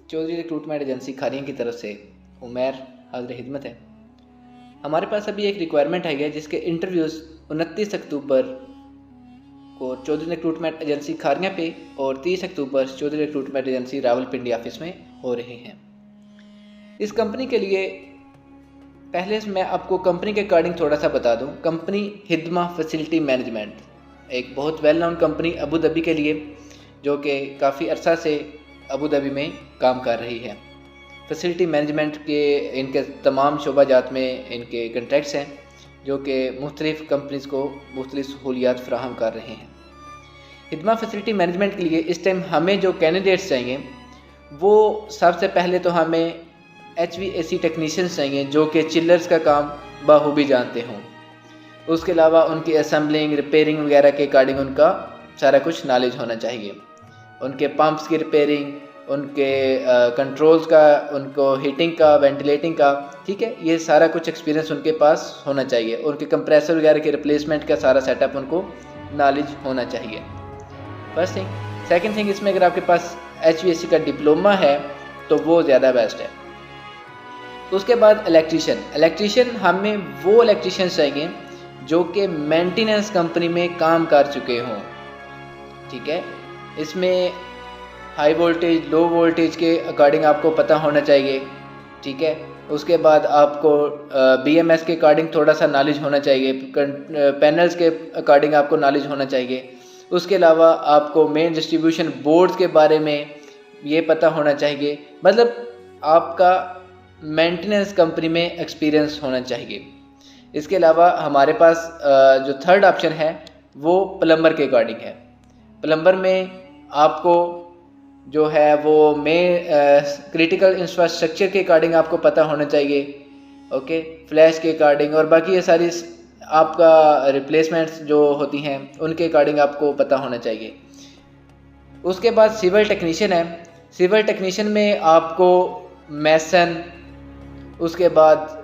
Chaudhary recruitment agency Khariyan की तरफ से उमैर हाज़िर खिदमत है। हमारे पास अभी एक रिक्वायरमेंट आई है जिसके इंटरव्यूज़ 29 अक्टूबर को चौधरी रिक्रूटमेंट एजेंसी खारियां पे और 30 अक्टूबर Chaudhry recruitment agency Rawalpindi office में हो रहे हैं। इस कंपनी के लिए पहले मैं आपको कंपनी के अकॉर्डिंग थोड़ा सा बता दूं। कंपनी हिदमा फैसिलिटी मैनेजमेंट, एक बहुत well known company Abu Dhabi के लिए, जो कि काफ़ी अरसा से अबू धाबी में काम कर रही है। फैसिलिटी मैनेजमेंट के इनके तमाम शोबाजात में इनके कंट्रैक्ट्स हैं जो कि मुख्तलिफ़ कंपनीज़ को मुख्तलिफ़ सहूलियात फ़राहम कर रहे हैं। हिदमा फैसिलिटी मैनेजमेंट के लिए इस टाइम हमें जो कैंडिडेट्स चाहिए वो सबसे पहले तो हमें HVAC टेक्नीशियंस चाहिए जो कि चिल्लर्स का काम बाखूबी जानते हों। उसके अलावा उनकी असेंबलिंग, रिपेयरिंग वगैरह के अकॉर्डिंग उनका सारा कुछ नॉलेज होना चाहिए। उनके पंप्स की रिपेयरिंग, उनके कंट्रोल्स का, उनको हीटिंग का, वेंटिलेटिंग का, ठीक है, ये सारा कुछ एक्सपीरियंस उनके पास होना चाहिए। उनके कंप्रेसर वगैरह के रिप्लेसमेंट का सारा सेटअप उनको नॉलेज होना चाहिए। First thing. सेकंड थिंग, इसमें अगर आपके पास HVAC का डिप्लोमा है तो वो ज़्यादा बेस्ट है। उसके बाद इलेक्ट्रीशियन हमें वो इलेक्ट्रीशियन चाहिए जो कि मेंटेनेंस कंपनी में काम कर चुके हों, ठीक है। इसमें हाई वोल्टेज, लो वोल्टेज के अकॉर्डिंग आपको पता होना चाहिए, ठीक है। उसके बाद आपको BMS के अकॉर्डिंग थोड़ा सा नॉलेज होना चाहिए, पैनल्स के अकॉर्डिंग आपको नॉलेज होना चाहिए। उसके अलावा आपको मेन डिस्ट्रीब्यूशन बोर्ड्स के बारे में ये पता होना चाहिए। मतलब आपका मेंटेनेंस कंपनी में एक्सपीरियंस होना चाहिए। इसके अलावा हमारे पास जो थर्ड ऑप्शन है वो प्लम्बर के अकॉर्डिंग है। प्लम्बर में आपको जो है वो क्रिटिकल इंफ्रास्ट्रक्चर के अकॉर्डिंग आपको पता होना चाहिए, ओके, फ्लैश के अकॉर्डिंग, और बाकी ये सारी आपका रिप्लेसमेंट्स जो होती हैं उनके अकॉर्डिंग आपको पता होना चाहिए। उसके बाद सिविल टेक्नीशियन है। सिविल टेक्नीशियन में आपको मैसन, उसके बाद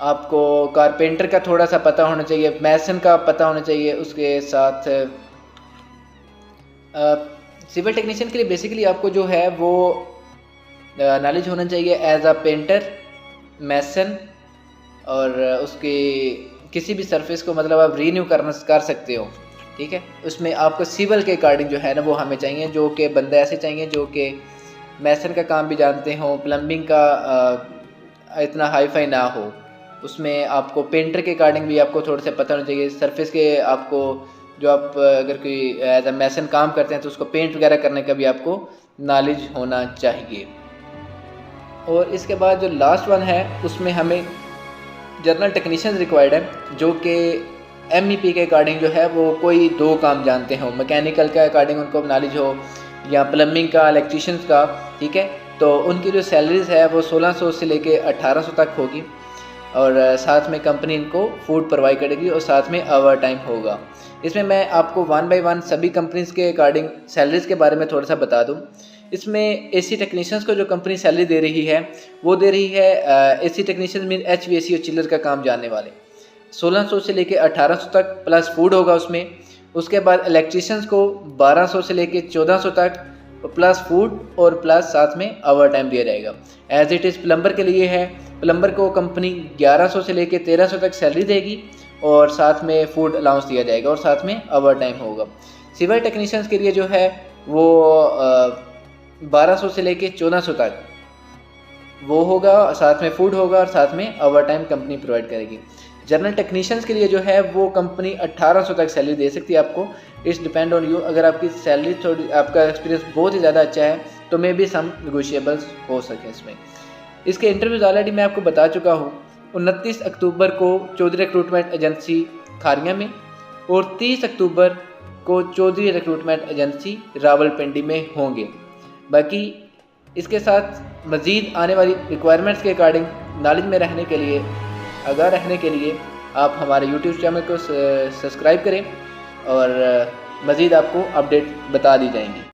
आपको कारपेंटर का थोड़ा सा पता होना चाहिए, मैसन का पता होना चाहिए। उसके साथ सिविल टेक्नीशियन के लिए बेसिकली आपको जो है वो नॉलेज होना चाहिए एज अ पेंटर, मैसन, और उसके किसी भी सरफेस को मतलब आप रीन्यू कर सकते हो, ठीक है। उसमें आपको सिविल के अकॉर्डिंग जो है ना वो हमें चाहिए, जो कि बंदे ऐसे चाहिए जो कि मैसन का काम भी जानते हों, प्लम्बिंग का इतना हाई फाई ना हो। उसमें आपको पेंटर के अकॉर्डिंग भी आपको थोड़ा सा पता होना चाहिए। सरफेस के आपको जो आप अगर कोई एज अ मैसन काम करते हैं तो उसको पेंट वगैरह करने का भी आपको नॉलेज होना चाहिए। और इसके बाद जो लास्ट वन है उसमें हमें जनरल टेक्नीशियन रिक्वायर्ड है जो कि MEP के अकॉर्डिंग जो है वो कोई 2 काम जानते हो, मैकेनिकल के अकॉर्डिंग उनको नॉलेज हो या प्लम्बिंग का, इलेक्ट्रीशियंस का, ठीक है। तो उनकी जो सैलरीज है वो 1600 से लेके 1800 तक होगी, और साथ में कंपनी इनको फूड प्रोवाइड करेगी और साथ में ओवर टाइम होगा। इसमें मैं आपको 1 बाय 1 सभी कंपनीज़ के अकॉर्डिंग सैलरीज के बारे में थोड़ा सा बता दूं। इसमें AC टेक्नीशियंस को जो कंपनी सैलरी दे रही है वो दे रही है AC टेक्नीशियंस मीन HVAC और चिल्लर का काम जानने वाले 1600 से लेके 1800 तक, प्लस फूड होगा उसमें। उसके बाद इलेक्ट्रीशियंस को 1200 से लेके 1400 तक, प्लस फूड और प्लस साथ में ओवर टाइम दिया जाएगा। एज इट इज़ प्लम्बर के लिए है, प्लम्बर को कंपनी 1100 से लेके 1300 तक सैलरी देगी और साथ में फूड अलाउंस दिया जाएगा और साथ में ओवर टाइम होगा। सिविल टेक्नीशियंस के लिए जो है वो 1200 से लेके 1400 तक वो होगा, साथ में फूड होगा और साथ में ओवर टाइम कंपनी प्रोवाइड करेगी। जनरल टेक्नीशियंस के लिए जो है वो कंपनी 1800 तक सैलरी दे सकती है आपको। It's depend on you. अगर आपकी सैलरी थोड़ी, आपका एक्सपीरियंस बहुत ही ज़्यादा अच्छा है तो मे भी सम नेगोशिएबल्स हो सके इसमें। इसके इंटरव्यूज़ ऑलरेडी मैं आपको बता चुका हूँ। 29 अक्टूबर को चौधरी रिक्रूटमेंट एजेंसी खारियां में और 30 अक्टूबर को चौधरी रिक्रूटमेंट एजेंसी रावलपिंडी में होंगे। बाकी इसके साथ मज़ीद आने वाली रिक्वायरमेंट्स के अकॉर्डिंग नॉलेज में रहने के लिए, आगाह रहने के लिए आप हमारे YouTube चैनल को सब्सक्राइब करें और मज़ीद आपको अपडेट बता दी जाएंगी।